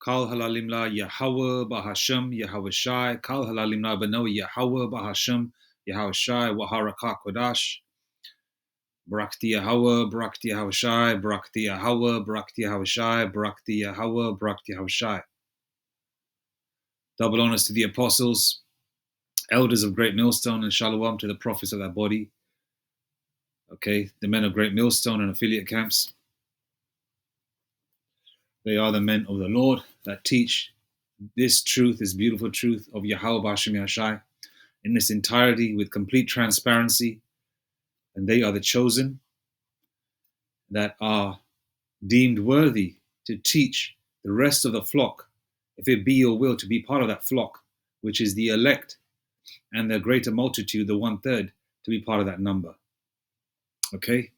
Kal halalim la yahawah, bahasham, yahawashi. Kal halalim la bano yahawah, bahasham, yahawashi, waharaka kodash. Brakti yahawah, brakti yahawashi, brakti yahawah, brakti yahawashi, brakti yahawah, brakti yahawashi. Double honors to the apostles, elders of Great Millstone, and shalom to the prophets of that body. Okay, the men of Great Millstone and affiliate camps. They are the men of the Lord that teach this truth, this beautiful truth of Yahawah bahasham Yahshai in its entirety with complete transparency. And they are the chosen that are deemed worthy to teach the rest of the flock, if it be your will to be part of that flock, which is the elect and the greater multitude, the 1/3, to be part of that number. Okay?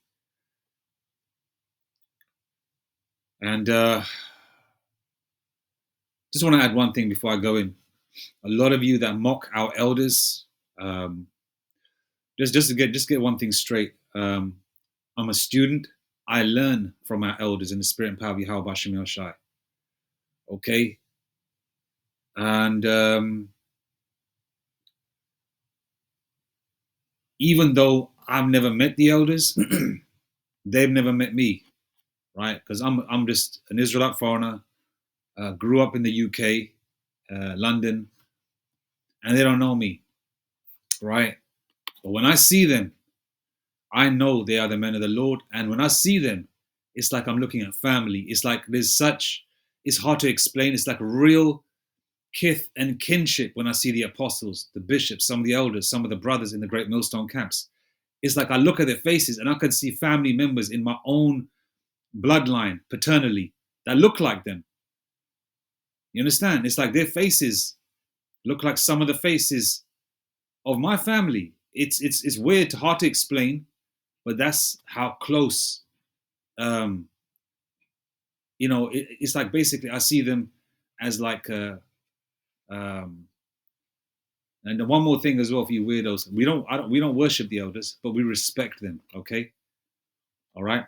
And just want to add one thing before I go in. A lot of you that mock our elders, just to get one thing straight. I'm a student. I learn from our elders in the spirit and power of Yahawah bahasham Yahshai. Okay? And even though I've never met the elders, they've never met me, right? Because I'm just an Israelite foreigner, grew up in the UK, London, and they don't know me, right? But when I see them, I know they are the men of the Lord. And when I see them, it's like I'm looking at family. It's like it's hard to explain. It's like real kith and kinship when I see the apostles, the bishops, some of the elders, some of the brothers in the Great Millstone camps. It's like I look at their faces and I can see family members in my own bloodline, paternally, that look like them. You understand? It's like their faces look like some of the faces of my family. It's weird, hard to explain, but that's how close. It's like basically I see them as like and one more thing as well for you weirdos, we don't worship the elders, but we respect them. Okay, all right.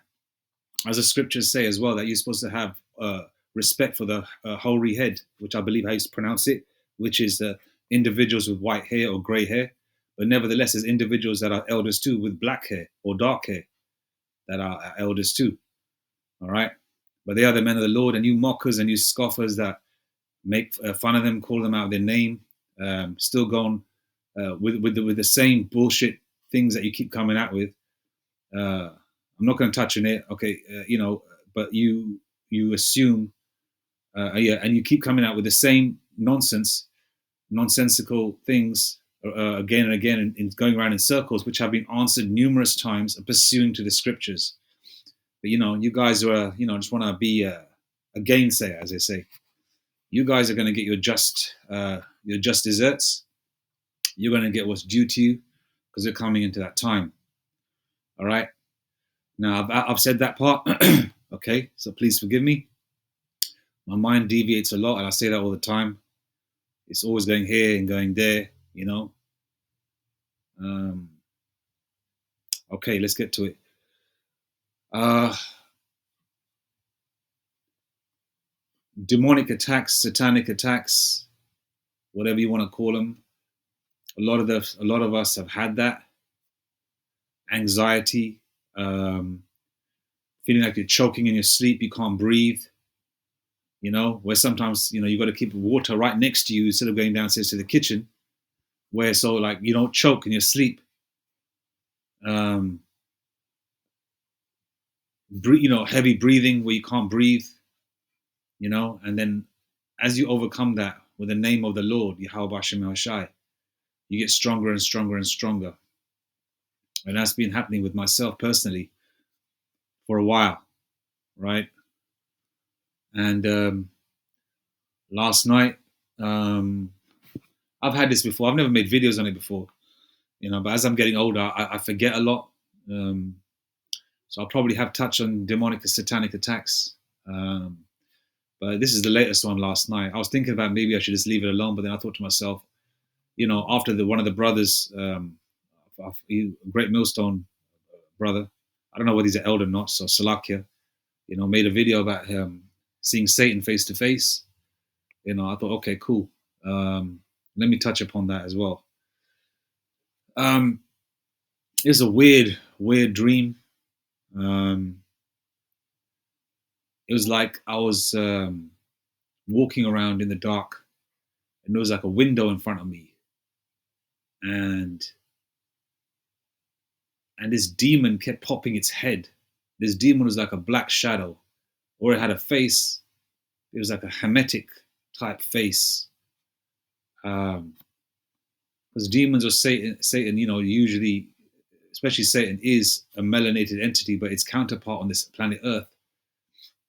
As the scriptures say as well, that you're supposed to have respect for the hoary head, which I believe how you pronounce it, which is individuals with white hair or grey hair, but nevertheless, there's individuals that are elders too with black hair or dark hair that are elders too. All right, but they are the men of the Lord, and you mockers and you scoffers that make fun of them, call them out their name, still going with the same bullshit things that you keep coming out with. I'm not going to touch on it, okay? But you assume, and you keep coming out with the same nonsensical things again and again, and going around in circles, which have been answered numerous times, and pursuing to the scriptures. But you guys are, just want to be a gainsayer, as they say. You guys are going to get your just desserts. You're going to get what's due to you because you're coming into that time. All right. Now I've said that part. Okay, so please forgive me. My mind deviates a lot, and I say that all the time. It's always going here and going there. Okay, let's get to it. Demonic attacks, satanic attacks, whatever you want to call them. A lot of us have had that anxiety, feeling like you're choking in your sleep, you can't breathe. Where sometimes you got to keep water right next to you instead of going downstairs to the kitchen, where so like you don't choke in your sleep. Heavy breathing where you can't breathe. And then as you overcome that with the name of the Lord, Yahawah bahasham Yahshai, you get stronger and stronger and stronger. And that's been happening with myself personally for a while, right? And last night, I've had this before. I've never made videos on it before, but as I'm getting older, I forget a lot. So I'll probably have touched on demonic and satanic attacks. But this is the latest one last night. I was thinking about maybe I should just leave it alone, but then I thought to myself, after one of the brothers, Great Millstone brother, I don't know whether he's an elder or not, so Salakia, made a video about seeing Satan face to face. I thought, okay, cool. Let me touch upon that as well. Um, it's a weird dream. Um, it was like I was walking around in the dark, and there was like a window in front of me, and this demon kept popping its head. This demon was like a black shadow, or it had a face. It was like a Hamitic type face. Because demons or Satan, usually, especially Satan, is a melanated entity, but its counterpart on this planet Earth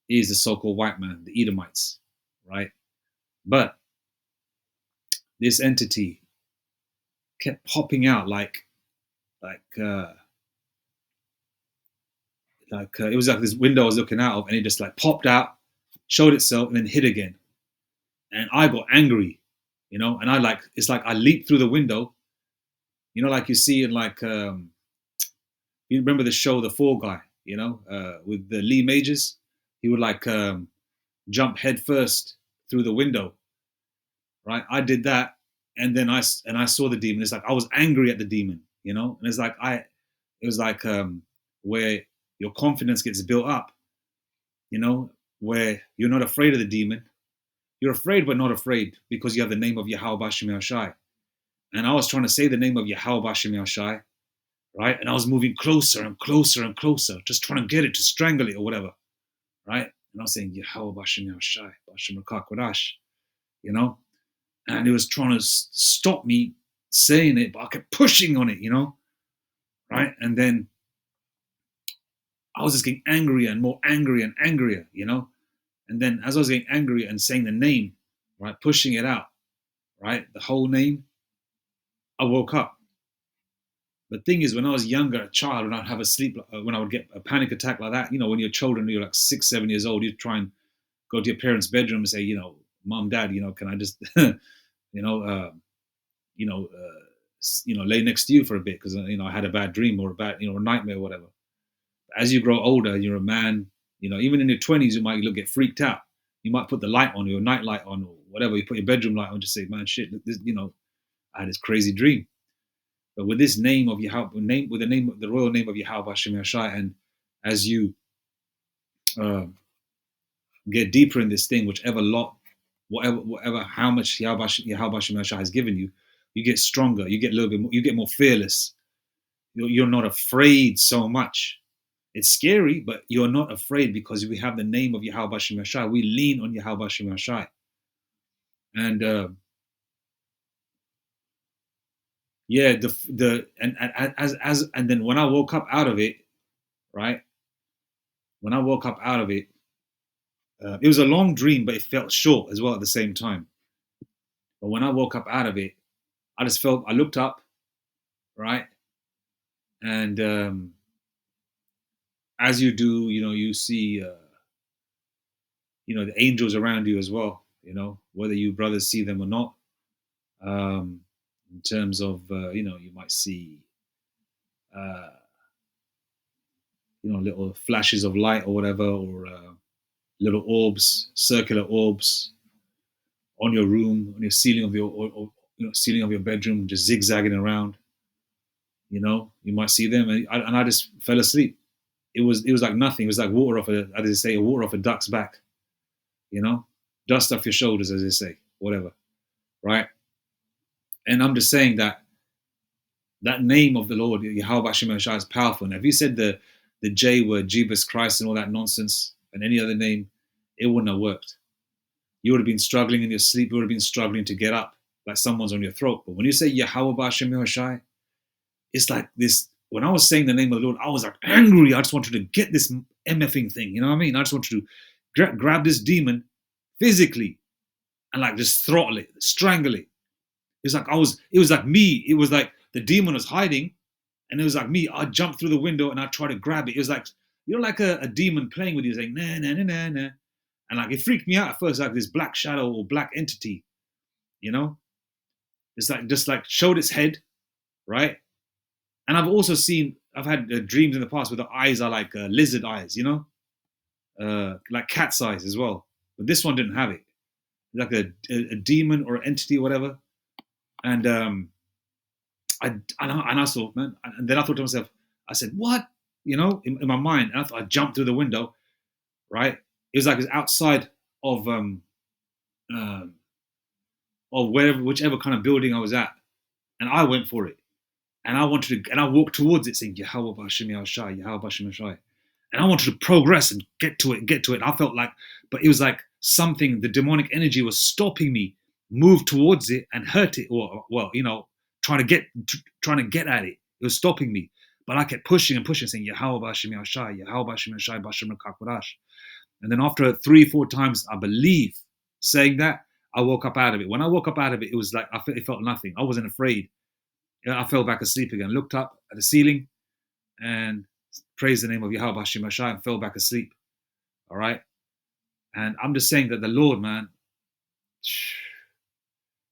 is the so-called white man, the Edomites, right? But this entity kept popping out like it was like this window I was looking out of, and it just like popped out, showed itself, and then hid again. And I got angry, and it's like I leaped through the window, like you see in like you remember the show The Fall Guy, with the Lee Majors. He would like jump head first through the window, right? I did that, and then I saw the demon. It's like I was angry at the demon, and it's like it was like where your confidence gets built up, where you're not afraid of the demon. You're afraid but not afraid because you have the name of Yahawah Bashem Yahshai. And I was trying to say the name of Yahawah Bashem Yahshai, right? And I was moving closer and closer and closer, just trying to get it to strangle it or whatever, right? And I was saying Yahawah Bashem Yahshai, Bashem Rakak and it was trying to stop me saying it, but I kept pushing on it, right? And then I was just getting angrier and more angry and angrier, And then as I was getting angry and saying the name, right, pushing it out, right, the whole name, I woke up. The thing is, when I was younger, a child, when I'd have a sleep, when I would get a panic attack like that, when you're children, you're like 6, 7 years old, you try and go to your parents' bedroom and say, Mom, Dad, can I just, lay next to you for a bit because I had a bad dream or a bad, a nightmare or whatever. As you grow older, you're a man. Even in your 20s, you might get freaked out. You might put the light on, your night light on, or whatever. You put your bedroom light on, just say, "Man, shit, this, I had this crazy dream." But with this name of Yahweh, with the royal name of Yahweh Hashem Yahshai, and as you get deeper in this thing, whatever, how much Yahweh Hashem Yahshai has given you, you get stronger. You get a little bit more. You get more fearless. You're not afraid so much. It's scary, but you're not afraid because we have the name of Yahawah Bashem Yahshai. We lean on Yahawah Bashem Yahshai. And and then when I woke up out of it, right? When I woke up out of it, it was a long dream, but it felt short as well at the same time. But when I woke up out of it, I looked up, right? And as you do, you see, the angels around you as well, whether you brothers see them or not. In terms of, you might see, little flashes of light or whatever, or little orbs, circular orbs on your room, on your ceiling of your, ceiling of your bedroom, just zigzagging around. You might see them, and I just fell asleep. It was like nothing. It was like water off water off a duck's back. Dust off your shoulders, as they say, whatever, right? And I'm just saying that name of the Lord, Yahawah Bashem Yahshai, is powerful. And if you said the J word, Jesus Christ, and all that nonsense, and any other name, it wouldn't have worked. You would have been struggling in your sleep. You would have been struggling to get up, like someone's on your throat. But when you say Yahawah Bashem Yahshai, it's like this. When I was saying the name of the Lord, I was like angry. I just wanted to get this MFing thing. You know what I mean? I just wanted to grab this demon physically and like just throttle it, strangle it. It was like me. It was like the demon was hiding, and it was like me. I jumped through the window and I tried to grab it. It was like, like a demon playing with you, saying, nah, nah, nah, nah, nah. And like, it freaked me out at first, like this black shadow or black entity, It's like, just like showed its head, right? And I've had dreams in the past where the eyes are like lizard eyes, like cat's eyes as well. But this one didn't have it. like a demon or entity or whatever. And I saw, man, and then I thought to myself, I said, what? You know, in my mind, and I thought I jumped through the window, right? It was like it's outside of um, of wherever, whichever kind of building I was at, and I went for it, and I wanted to, and I walked towards it, saying Yahawah bahasham Yahawashi, Yahawah bahasham Yahawashi, and I wanted to progress and get to it, get to it. I felt like, but it was like something, the demonic energy was stopping me, move towards it and hurt it, or well, you know, trying to get at it. It was stopping me, but I kept pushing and pushing, saying Yahawah bahasham Yahawashi, Yahawah bahasham Yahawashi, bahasham Rakakurash. And then after 3-4 times, I believe, saying that, I woke up out of it. When I woke up out of it, it was like it felt nothing. I wasn't afraid. I fell back asleep again. Looked up at the ceiling and praised the name of Yahweh Bashim Ashai and fell back asleep. All right. And I'm just saying that the Lord, man,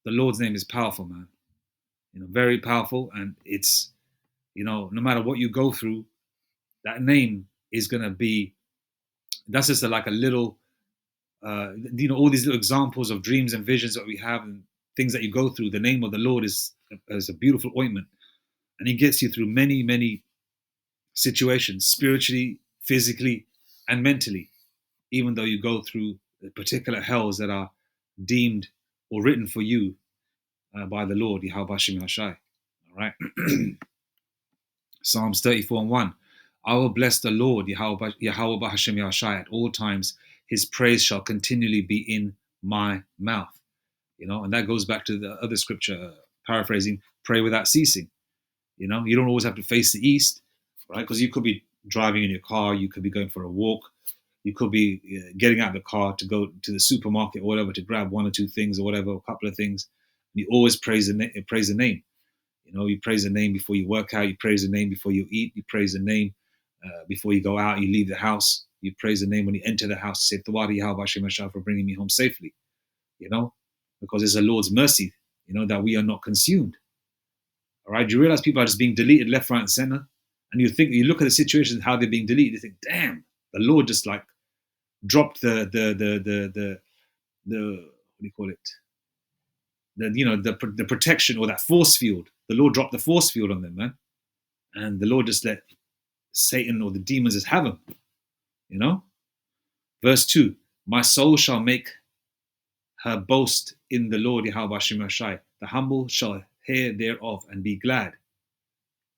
the Lord's name is powerful, man. You know, very powerful. And it's, you know, no matter what you go through, that name is gonna be. That's just like a little, you know, all these little examples of dreams and visions that we have and things that you go through. The name of the Lord is a beautiful ointment, and He gets you through many, many situations, spiritually, physically, and mentally, even though you go through particular hells that are deemed or written for you by the Lord, Yahweh Bashim Hashai. All right. Psalms 34:1. I will bless the Lord, Yahweh Bahashim Yahshai, at all times. His praise shall continually be in my mouth. You know, and that goes back to the other scripture, paraphrasing, pray without ceasing. You know, you don't always have to face the east, right? Because you could be driving in your car, you could be going for a walk, you could be getting out of the car to go to the supermarket or whatever to grab one or two things or whatever, a couple of things. You always praise the name. You know, you praise the name before you work out, you praise the name before you eat, you praise the name before you go out, you leave the house, you praise the name when you enter the house. You say, Tawari Yahweh Hashem for bringing me home safely, you know, because it's the Lord's mercy, you know, that we are not consumed. All right, you realize people are just being deleted left, right, and center, and you look at the situations how they're being deleted. You think, damn, the Lord just like dropped the what do you call it? The protection or that force field. The Lord dropped the force field on them, man, and the Lord just let Satan or the demons just have them. You know, verse 2: My soul shall make her boast in the Lord Yahweh Shai. The humble shall hear thereof and be glad.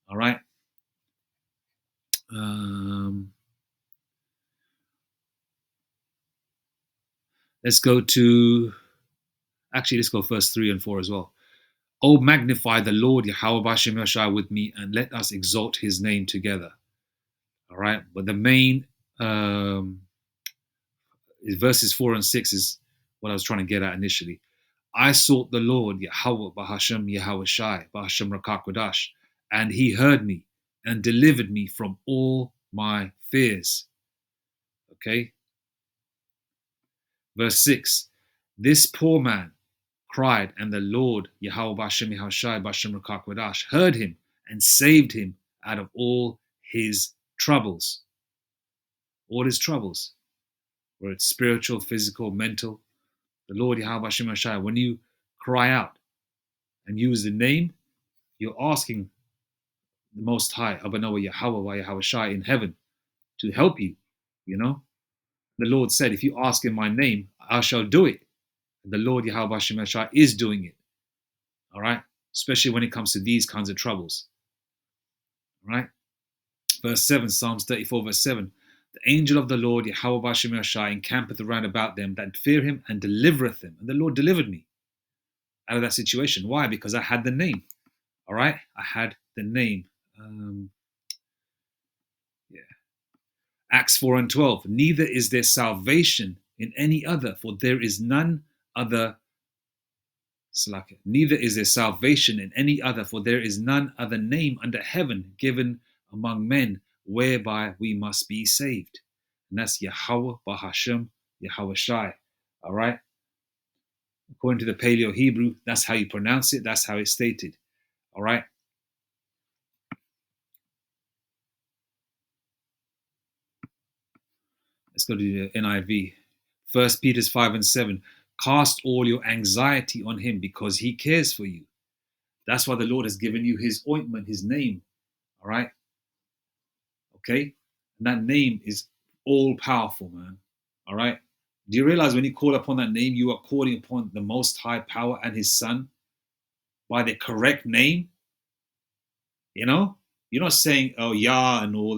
All right. Let's go verse 3 and 4 as well. Oh, magnify the Lord Yahweh Bashim Yashai with me, and let us exalt his name together. All right. But the main verses 4 and 6 is what I was trying to get at initially. I sought the Lord Yahweh bahasham Yahawashi, bahasham Rakakwadash, and he heard me and delivered me from all my fears. Okay. Verse 6. This poor man cried, and the Lord Yahweh Bashim Yahawashi, bahasham Rakakwadash, heard him and saved him out of all his troubles. All his troubles, whether it's spiritual, physical, mental. The Lord Yahweh Bashim Yahawashi, when you cry out and use the name, you're asking the Most High, Abanawa Yahawah Yahawashi in heaven to help you. You know, the Lord said, if you ask in my name, I shall do it. And the Lord Yahweh Bashim Yahawashi is doing it. All right, especially when it comes to these kinds of troubles. All right, verse 7, Psalms 34, verse 7. The angel of the Lord Yahweh Bashim Yahawashi encampeth around about them that fear him and delivereth them. And the Lord delivered me out of that situation. Why? Because I had the name. All right, I had the name. Acts 4 and 12. Neither is there salvation in any other, for there is none other. Neither is there salvation in any other, for there is none other name under heaven given among men whereby we must be saved. And that's Yahweh bahasham Yahawashi. All right. According to the Paleo Hebrew, that's how you pronounce it. That's how it's stated. All right. Let's go to the NIV. 1 Peter 5 and 7. Cast all your anxiety on him because he cares for you. That's why the Lord has given you his ointment, his name. All right. Okay. And that name is all powerful, man. All right. Do you realize when you call upon that name, you are calling upon the Most High Power and his Son by the correct name? You know, you're not saying, oh, Yah and all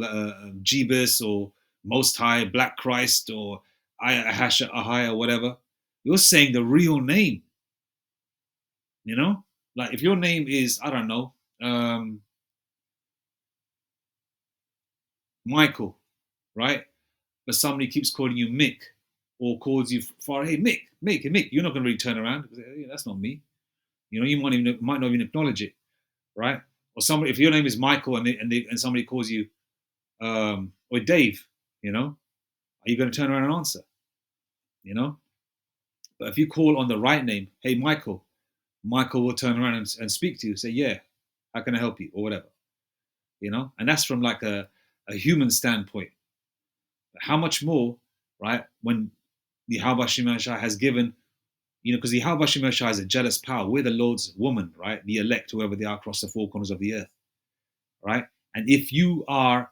Jebus or Most High, Black Christ or Ahasha, Ahaya, whatever. You're saying the real name, you know? Like if your name is, I don't know, Michael, right? But somebody keeps calling you Mick or calls you far, hey, Mick, you're not going to really turn around. Hey, that's not me. You know, you might not even acknowledge it, right? Or somebody, if your name is Michael and somebody calls you, or Dave, you know, are you going to turn around and answer? You know, but if you call on the right name, hey Michael, Michael will turn around and speak to you, say, yeah, how can I help you, or whatever, you know, and that's from like a human standpoint. But how much more, right? When the Yahawah has given, you know, because the Yahawah is a jealous power. We're the Lord's woman, right? The elect, whoever they are, across the four corners of the earth, right? And if you are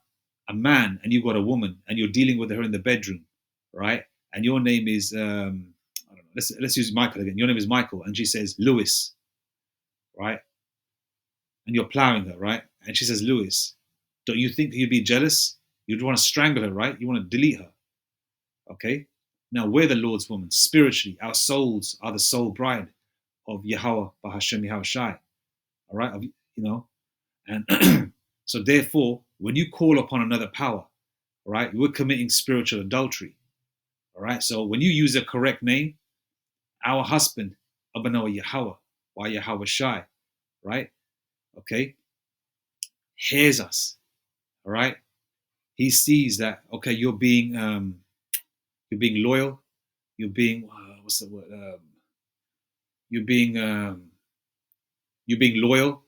a man and you've got a woman and you're dealing with her in the bedroom, right? And your name is I don't know, let's use Michael again. Your name is Michael, and she says Lewis, right? And you're plowing her, right? And she says Lewis. Don't you think you'd be jealous? You'd want to strangle her, right? You want to delete her, okay? Now we're the Lord's woman spiritually. Our souls are the soul bride of Yahawah, bahasham, yahawashi, all right? You know, and so therefore, when you call upon another power, all right, we're committing spiritual adultery, all right? So when you use a correct name, our husband, Abanawa Yahawah, wa Yahawashi, right? Okay, hears us, all right? He sees that, okay, you're being loyal, you're being what's the word? You're being you're being loyal,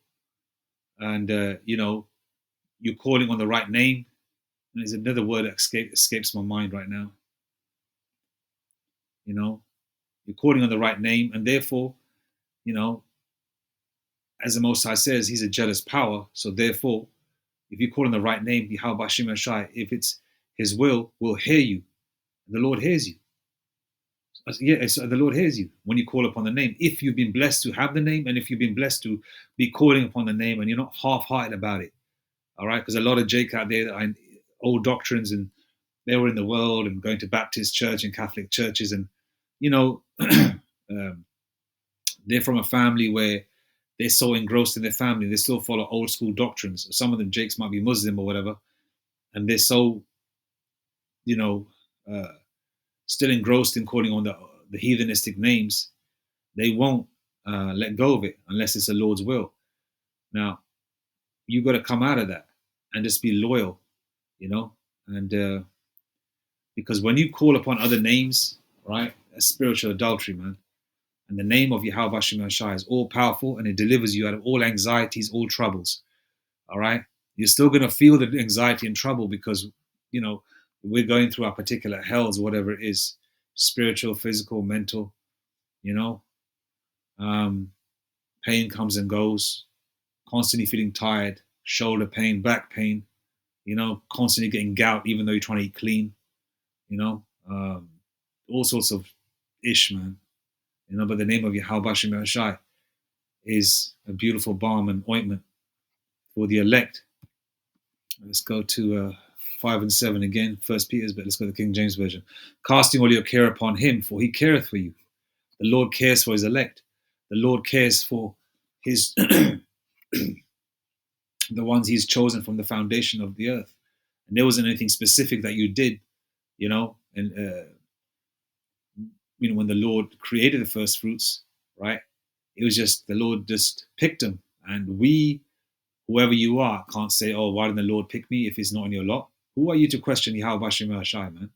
and you know, you're calling on the right name. And there's another word that escapes my mind right now. You know, you're calling on the right name, and therefore, you know, as the Most High says, He's a jealous power. So therefore, if you call on the right name, Yahawah, if it's His will hear you. The Lord hears you. Yeah, so the Lord hears you when you call upon the name. If you've been blessed to have the name, and if you've been blessed to be calling upon the name, and you're not half-hearted about it, all right? Because a lot of Jake out there that are in old doctrines, and they were in the world and going to Baptist church and Catholic churches, and you know, they're from a family where they're so engrossed in their family, they still follow old school doctrines. Some of them, Jakes, might be Muslim or whatever, and they're so, you know, still engrossed in calling on the heathenistic names. They won't let go of it unless it's the Lord's will. Now, you got to come out of that and just be loyal, you know, and because when you call upon other names, right, that's spiritual adultery, man. And the name of Yahweh Shai is all powerful, and it delivers you out of all anxieties, all troubles. All right, you're still going to feel the anxiety and trouble because, you know, we're going through our particular hells, whatever it is, spiritual, physical, mental. You know, pain comes and goes. Constantly feeling tired, shoulder pain, back pain. You know, constantly getting gout, even though you're trying to eat clean. You know, all sorts of ish, man. You know, but the name of Yahweh Shai is a beautiful balm and ointment for the elect. Let's go to 5 and 7 again, First Peter's, but let's go to the King James Version. Casting all your care upon him, for he careth for you. The Lord cares for his elect. The Lord cares for his the ones he's chosen from the foundation of the earth. And there wasn't anything specific that you did, you know, and you know, when the Lord created the first fruits, right? It was just the Lord just picked them, and we, whoever you are, can't say, "Oh, why didn't the Lord pick me?" if it's not in your lot. Who are you to question Yahweh Shai, man?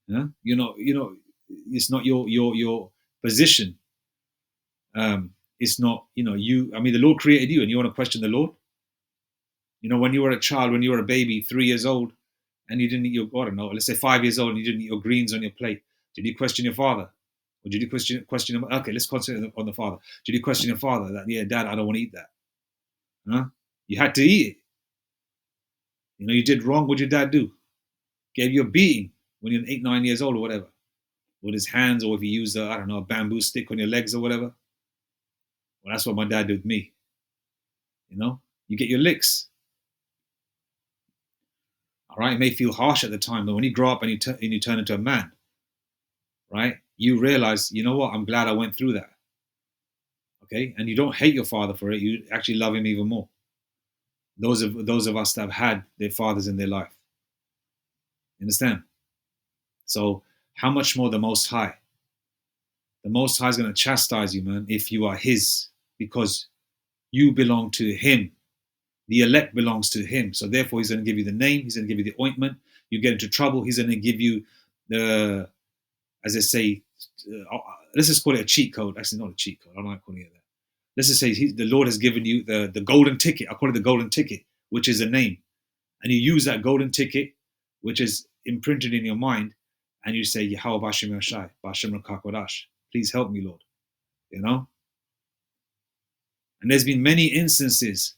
Yeah? You know, it's not your position. It's not, you know, you. I mean, the Lord created you, and you want to question the Lord. You know, when you were a child, when you were a baby, 3 years old, and you didn't eat your, I don't know, let's say 5 years old, and you didn't eat your greens on your plate, did you question your father? Or did you question him? Okay, let's concentrate on the father. Did you question your father that, yeah, Dad, I don't want to eat that? Huh? You had to eat it. You know, you did wrong. What did your dad do? Gave you a beating when you're 8, 9 years old or whatever, with his hands, or if he used I don't know, a bamboo stick on your legs or whatever. Well, that's what my dad did with me. You know, you get your licks. All right, it may feel harsh at the time, but when you grow up and you turn into a man, right, you realize, you know what? I'm glad I went through that. Okay, and you don't hate your father for it. You actually love him even more. Those of us that have had their fathers in their life. You understand? So how much more the Most High? The Most High is going to chastise you, man, if you are His, because you belong to Him. The elect belongs to Him. So therefore, He's going to give you the name. He's going to give you the ointment. You get into trouble, He's going to give you the, as they say, let's just call it a cheat code. Actually, not a cheat code. I don't like calling it that. Let's just say the Lord has given you the golden ticket. I call it the golden ticket, which is a name. And you use that golden ticket, which is imprinted in your mind, and you say, Yahawah Bashem Yashai, Bashem Rakakodash. Please help me, Lord. You know? And there's been many instances.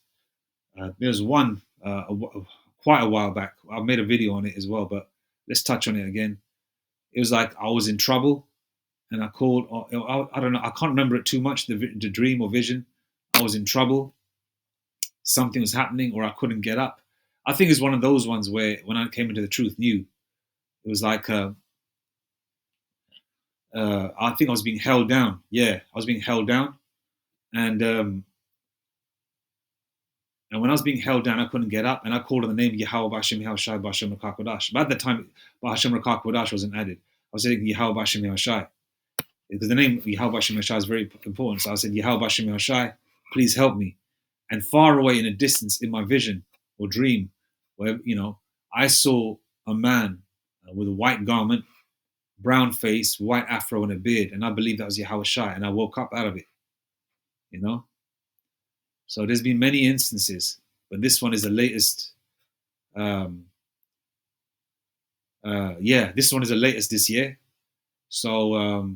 There's one quite a while back. I made a video on it as well, but let's touch on it again. It was like I was in trouble, and I called. I don't know. I can't remember it too much. The dream or vision. I was in trouble. Something was happening, or I couldn't get up. I think it's one of those ones where, when I came into the truth, knew it was like I think I was being held down. Yeah, I was being held down, and when I was being held down, I couldn't get up, and I called on the name of Yahawah Bashem Yahushai Bashem Rakakodash. But at the time, Bahasham Rakakodash wasn't added. I was saying Yahawah Bashem Yahushai, because the name Yahawah Bashem Yahushai is very important. So I said, Yahawah Bashem Yahushai, please help me. And far away in a distance, in my vision or dream, where, you know, I saw a man with a white garment, brown face, white afro, and a beard, and I believe that was Yahawashi, and I woke up out of it. You know, so there's been many instances, but this one is the latest. This one is the latest this year. So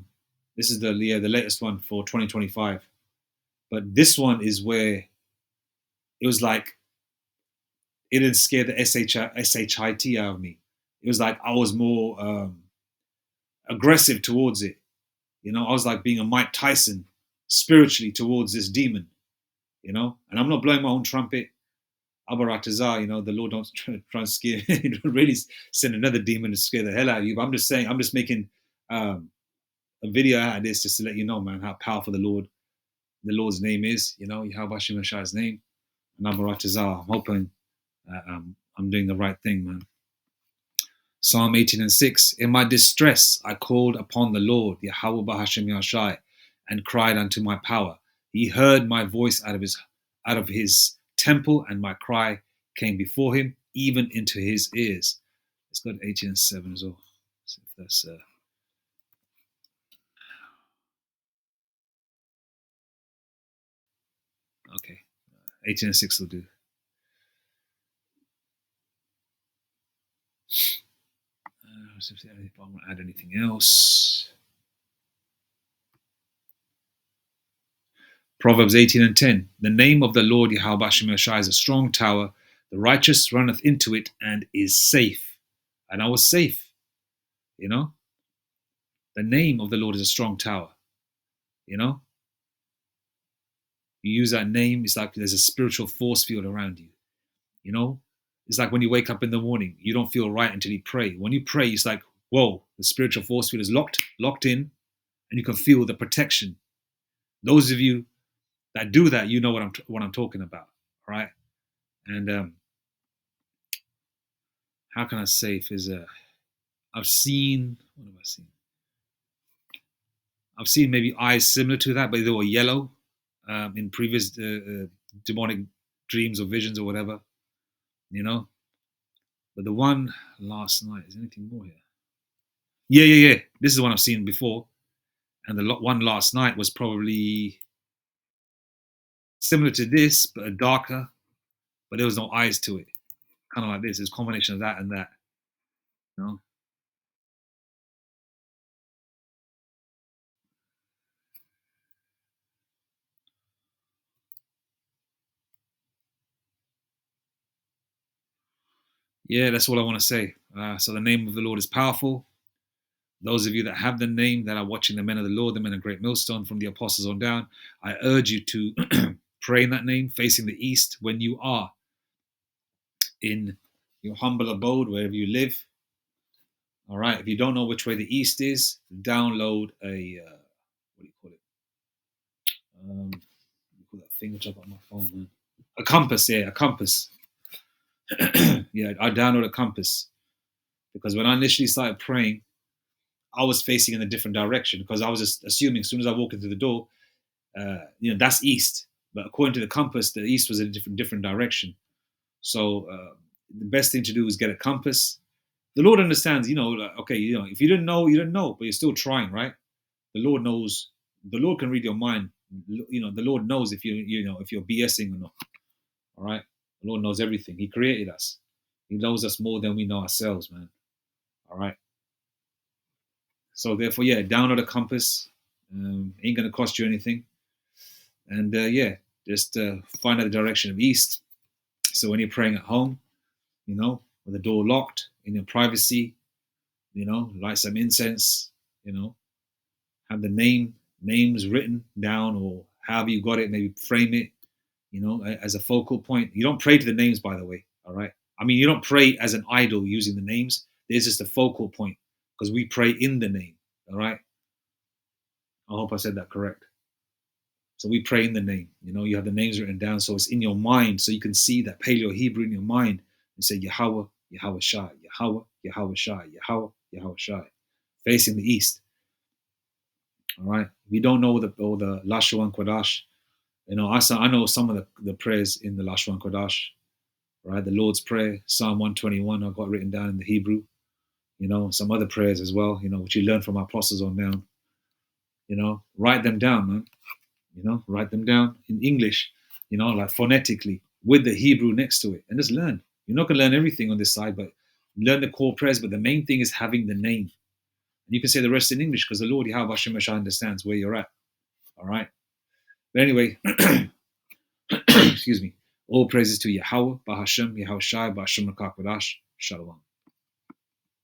this is the latest one for 2025. But this one is where it was like it didn't scare the shit out of me. It was like I was more aggressive towards it. You know, I was like being a Mike Tyson spiritually towards this demon. You know, and I'm not blowing my own trumpet. Abaratazar, you know, the Lord don't try and scare, don't really send another demon to scare the hell out of you. But I'm just saying, I'm just making a video out of this just to let you know, man, how powerful the Lord's name is. You know, Yahweh Shemashai's name, and Abaratazar. I'm hoping I'm doing the right thing, man. Psalm 18:6. In my distress, I called upon the Lord, Yahweh bahasham Yashai, and cried unto my power. He heard my voice out of his temple, and my cry came before him, even into his ears. Let's go to 18:7 as well. See if that's okay. 18:6 will do. If I want to add anything else. Proverbs 18:10. The name of the Lord Yahweh is a strong tower. The righteous runneth into it and is safe. And I was safe, you know. The name of the Lord is a strong tower, you know. You use that name, it's like there's a spiritual force field around you, you know. It's like when you wake up in the morning, you don't feel right until you pray. When you pray, it's like, whoa, the spiritual force field is locked in, and you can feel the protection. Those of you that do that, you know what I'm talking about, right? And how can I say if is I've seen, what have I seen? I've seen maybe eyes similar to that, but they were yellow in previous demonic dreams or visions or whatever, you know. But the one last night, is anything more here? Yeah. This is the one I've seen before, and the one last night was probably similar to this, but darker. But there was no eyes to it, kind of like this. It's a combination of that and that, you know. Yeah, that's all I want to say. So the name of the Lord is powerful. Those of you that have the name, that are watching the men of the Lord, the men of Great Millstone, from the apostles on down, I urge you to pray in that name, facing the east, when you are in your humble abode, wherever you live. All right. If you don't know which way the east is, download a what do you call it? Call that thing which I got on my phone, man. A compass, yeah, a compass. Yeah, I download a compass because when I initially started praying, I was facing in a different direction because I was just assuming as soon as I walk into the door, that's east. But according to the compass, the east was in a different direction. So the best thing to do is get a compass. The Lord understands, like, okay, if you didn't know, you didn't know, but you're still trying, right? The Lord knows. The Lord can read your mind. The Lord knows if if you're BSing or not. All right. The Lord knows everything. He created us. He knows us more than we know ourselves, man. All right. So therefore, yeah, download a compass. Ain't gonna cost you anything. And yeah, just find out the direction of east. So when you're praying at home, with the door locked, in your privacy, light some incense, have the names written down, or however you got it, maybe frame it, as a focal point. You don't pray to the names, by the way. All right. I mean, you don't pray as an idol using the names. There's just a focal point because we pray in the name. All right. I hope I said that correct. So we pray in the name. You have the names written down, so it's in your mind, so you can see that Paleo Hebrew in your mind and say Yahawah, Yahawah Shai, Yahawah, Yahawah Shai, Yahawah, Yahawah Shai, facing the east. All right. If you don't know the Lashawan Kodash, I know some of the prayers in the Lashawan Kodash. Right, the Lord's Prayer, Psalm 121, I've got written down in the Hebrew. Some other prayers as well. Which you learn from our apostles on down. Write them down, man. Write them down in English, like phonetically with the Hebrew next to it, and just learn. You're not gonna learn everything on this side, but learn the core prayers. But the main thing is having the name. And you can say the rest in English because the Lord Yahawah understands where you're at. All right. But anyway, excuse me. All praises to Yahawah, bahasham, Yahawashi, bahasham, Shalom.